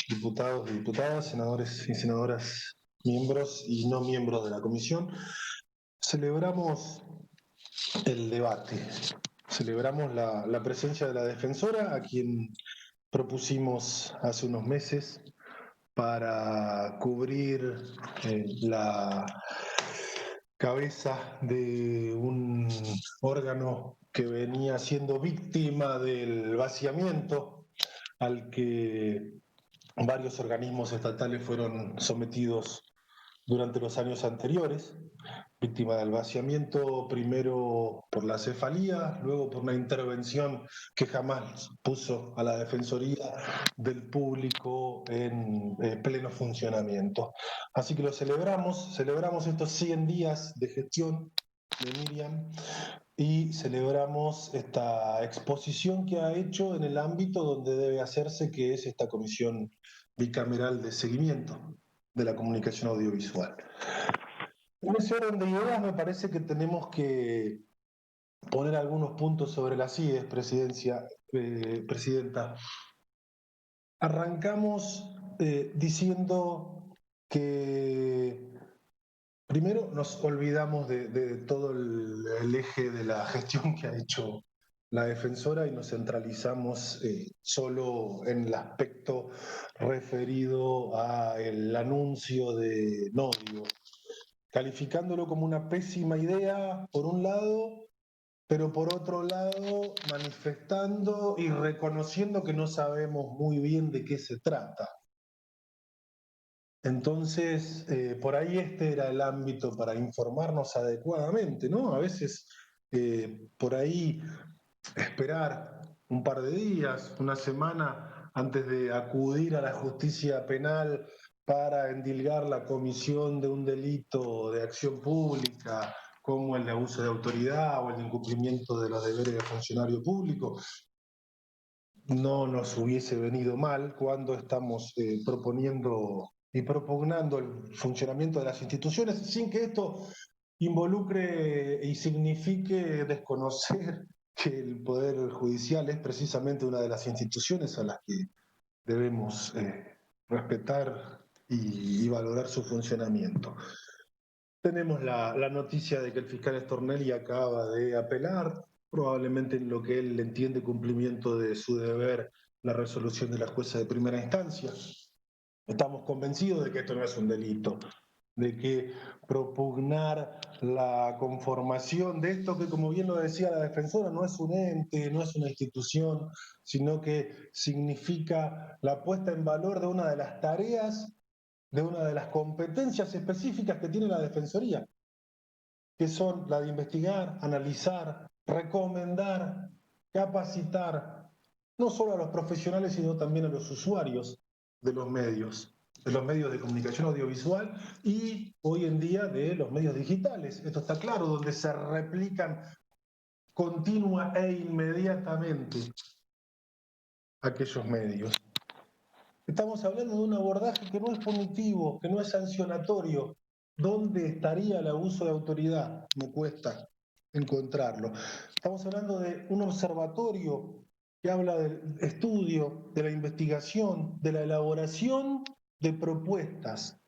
diputados y diputadas, senadores y senadoras, miembros y no miembros de la comisión. Celebramos el debate, celebramos la presencia de la defensora, a quien propusimos hace unos meses para cubrir la cabeza de un órgano que venía siendo víctima del vaciamiento al que varios organismos estatales fueron sometidos durante los años anteriores, víctima del vaciamiento primero por la cefalía, luego por una intervención que jamás puso a la Defensoría del Público en pleno funcionamiento. Así que lo celebramos estos 100 días de gestión de Miriam y celebramos esta exposición que ha hecho en el ámbito donde debe hacerse, que es esta comisión bicameral de seguimiento de la comunicación audiovisual. En ese orden de ideas me parece que tenemos que poner algunos puntos sobre las IES, Presidenta. Arrancamos diciendo que primero nos olvidamos de todo el eje de la gestión que ha hecho la defensora y nos centralizamos solo en el aspecto referido al anuncio de Nodio, calificándolo como una pésima idea por un lado, pero por otro lado manifestando y reconociendo que no sabemos muy bien de qué se trata. Entonces, por ahí este era el ámbito para informarnos adecuadamente, ¿no? A veces por ahí esperar un par de días, una semana antes de acudir a la justicia penal para endilgar la comisión de un delito de acción pública, como el de abuso de autoridad o el de incumplimiento de los deberes de funcionario público, no nos hubiese venido mal cuando estamos proponiendo y propugnando el funcionamiento de las instituciones, sin que esto involucre y signifique desconocer que el Poder Judicial es precisamente una de las instituciones a las que debemos respetar y valorar su funcionamiento. Tenemos la noticia de que el fiscal Stornelli acaba de apelar, probablemente en lo que él entiende cumplimiento de su deber, la resolución de la jueza de primera instancia. Estamos convencidos de que esto no es un delito, de que propugnar la conformación de esto que, como bien lo decía la defensora, no es un ente, no es una institución, sino que significa la puesta en valor de una de las tareas, de una de las competencias específicas que tiene la Defensoría, que son la de investigar, analizar, recomendar, capacitar, no solo a los profesionales, sino también a los usuarios de los medios de comunicación audiovisual y hoy en día de los medios digitales. Esto está claro, donde se replican continua e inmediatamente aquellos medios. Estamos hablando de un abordaje que no es punitivo, que no es sancionatorio. ¿Dónde estaría el abuso de autoridad? Me cuesta encontrarlo. Estamos hablando de un observatorio que habla del estudio, de la investigación, de la elaboración de propuestas.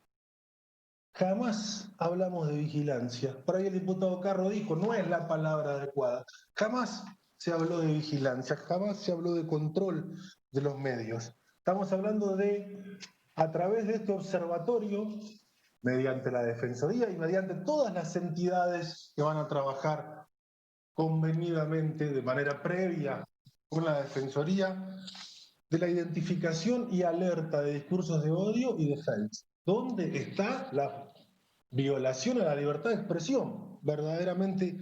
Jamás hablamos de vigilancia. Por ahí el diputado Carro dijo, no es la palabra adecuada. Jamás se habló de vigilancia, jamás se habló de control de los medios. Estamos hablando de, a través de este observatorio, mediante la Defensoría y mediante todas las entidades que van a trabajar convenidamente de manera previa con la Defensoría, de la identificación y alerta de discursos de odio y de hate. ¿Dónde está la violación a la libertad de expresión? Verdaderamente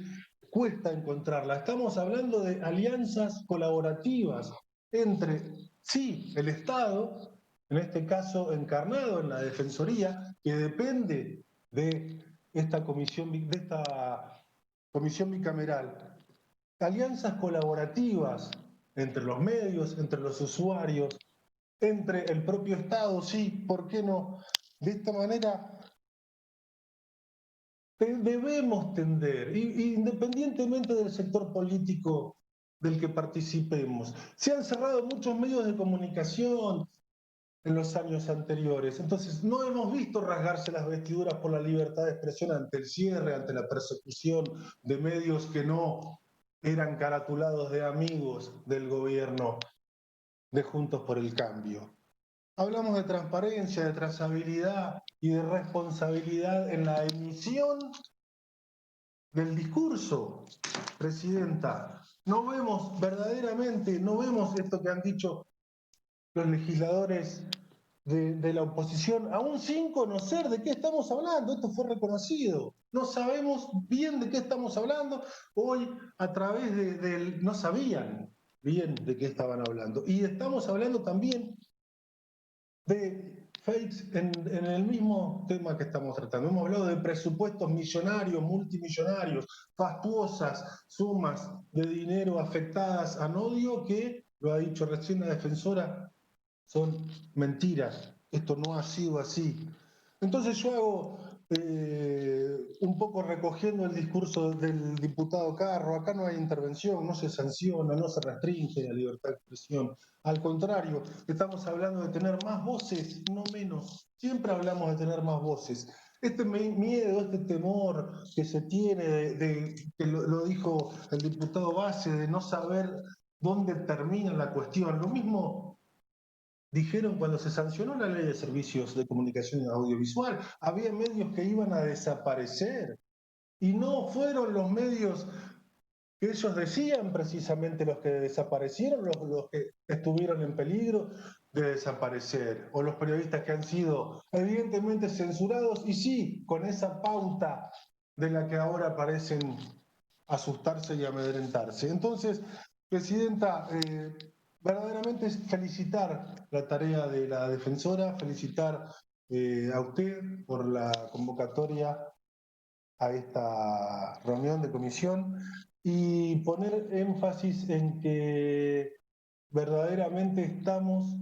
cuesta encontrarla. Estamos hablando de alianzas colaborativas entre, sí, el Estado, en este caso encarnado en la Defensoría, que depende de esta comisión bicameral, alianzas colaborativas entre los medios, entre los usuarios, entre el propio Estado, sí, ¿por qué no? De esta manera debemos tender, independientemente del sector político del que participemos. Se han cerrado muchos medios de comunicación, en los años anteriores. Entonces, no hemos visto rasgarse las vestiduras por la libertad de expresión ante el cierre, ante la persecución de medios que no eran caratulados de amigos del gobierno de Juntos por el Cambio. Hablamos de transparencia, de trazabilidad y de responsabilidad en la emisión del discurso, Presidenta. No vemos verdaderamente, no vemos esto que han dicho los legisladores de la oposición, aún sin conocer de qué estamos hablando. Esto fue reconocido. No sabemos bien de qué estamos hablando. Hoy, a través del... No sabían bien de qué estaban hablando. Y estamos hablando también de fakes en el mismo tema que estamos tratando. Hemos hablado de presupuestos millonarios, multimillonarios, fastuosas sumas de dinero afectadas a odio que, lo ha dicho recién la defensora, son mentiras. Esto no ha sido así. Entonces yo hago un poco recogiendo el discurso del diputado Carro. Acá no hay intervención, no se sanciona, no se restringe la libertad de expresión. Al contrario, estamos hablando de tener más voces, no menos. Siempre hablamos de tener más voces. Este miedo, este temor que se tiene, que lo dijo el diputado Base, de no saber dónde termina la cuestión. Lo mismo dijeron cuando se sancionó la ley de servicios de comunicación audiovisual. Había medios que iban a desaparecer y no fueron los medios que ellos decían precisamente los que desaparecieron, los que estuvieron en peligro de desaparecer, o los periodistas que han sido evidentemente censurados, y sí, con esa pauta de la que ahora parecen asustarse y amedrentarse. Entonces, Presidenta, verdaderamente es felicitar la tarea de la defensora, felicitar a usted por la convocatoria a esta reunión de comisión y poner énfasis en que verdaderamente estamos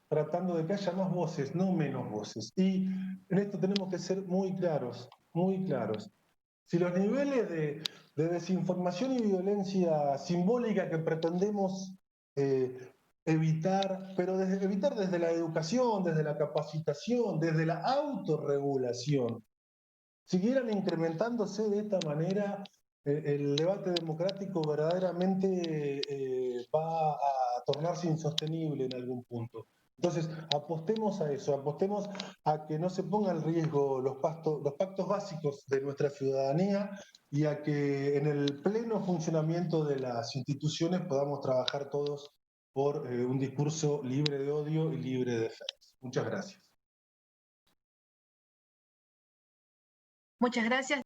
tratando de que haya más voces, no menos voces. Y en esto tenemos que ser muy claros, muy claros. Si los niveles de desinformación y violencia simbólica que pretendemos evitar, pero evitar desde la educación, desde la capacitación, desde la autorregulación, siguieran incrementándose de esta manera, el debate democrático verdaderamente va a tornarse insostenible en algún punto. Entonces, apostemos a eso, apostemos a que no se pongan en riesgo los pactos básicos de nuestra ciudadanía y a que en el pleno funcionamiento de las instituciones podamos trabajar todos por un discurso libre de odio y libre de fakes. Muchas gracias. Muchas gracias.